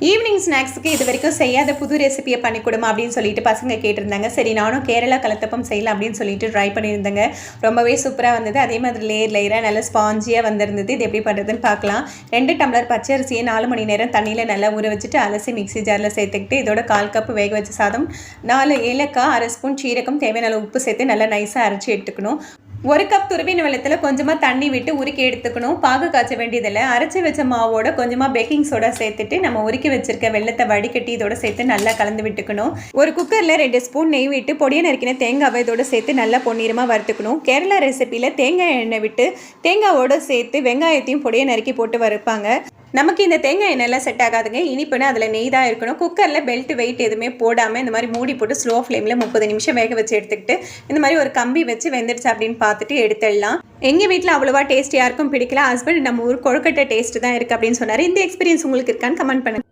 Evening ஸ்நாக்ஸுக்கு இது வரைக்கும் செய்யாத புது ரெசிபியை பண்ணி கொடுமா அப்படின்னு சொல்லிட்டு பசங்க கேட்டிருந்தாங்க. சரி நானும் கேரளா கலத்தப்பம் செய்யலாம் அப்படின்னு சொல்லிட்டு ட்ரை பண்ணியிருந்தேங்க. ரொம்பவே சூப்பராக வந்தது. அதே மாதிரி லேயராக நல்லா ஸ்பாஞ்சியாக வந்திருந்தது. இது எப்படி பண்ணுறதுன்னு பார்க்கலாம். 2 டம்ளர் பச்சரிசியை 4 மணி நேரம் தண்ணியில் நல்லா ஊற வச்சுட்டு அலசி மிக்ஸி ஜாரில் சேர்த்துக்கிட்டு இதோட 1/4 கப் வேக வச்ச சாதம், 4 ஏலக்காய், 1/2 ஸ்பூன் சீரகம், தேவையான உப்பு சேர்த்து நல்லா நைஸாக அரைச்சி எடுத்துக்கணும். 1 கப் துருவின வெள்ளத்தில் கொஞ்சமாக தண்ணி விட்டு உருக்கி எடுத்துக்கணும். பாகு காய்ச்ச வேண்டியதில்லை. அரைச்சி வச்ச மாவோட கொஞ்சமாக பேக்கிங் சோடா சேர்த்துட்டு நம்ம உருக்கி வச்சிருக்க வெள்ளத்தை வடிகட்டி இதோட சேர்த்து நல்லா கலந்து விட்டுக்கணும். ஒரு குக்கரில் 2 ஸ்பூன் நெய் விட்டு பொடியை நறுக்கின தேங்காவை இதோட சேர்த்து நல்லா பொன்னிறமாக வறுத்துக்கணும். கேரளா ரெசிப்பியில் தேங்காய் எண்ணெய் விட்டு தேங்காவோட சேர்த்து வெங்காயத்தையும் பொடியை நறுக்கி போட்டு வறுப்பாங்க. நமக்கு இந்த தேங்காய் எண்ணெய்லாம் செட் ஆகாதுங்க. இனிப்புன்னு அதில் நெய் தான் இருக்கணும். குக்கரில் பெல்ட் வெயிட் எதுவுமே போடாமல் இந்த மாதிரி மூடி போட்டு ஸ்லோ ஃப்ளேமில் 30 நிமிஷம் வேக வச்சு எடுத்துக்கிட்டு இந்த மாதிரி ஒரு கம்பி வச்சு வெந்துடுச்சு அப்படின்னு பார்த்துட்டு எடுத்துடலாம். எங்கள் வீட்டில் அவ்வளோவா டேஸ்ட் யாருக்கும் பிடிக்கல. ஹஸ்பண்ட் நம்ம ஊர் கொழுக்கட்டை டேஸ்ட்டு தான் இருக்குது அப்படின்னு சொன்னார். இந்த எக்ஸ்பீரியன்ஸ் உங்களுக்கு இருக்கான்னு கமெண்ட் பண்ணுங்கள்.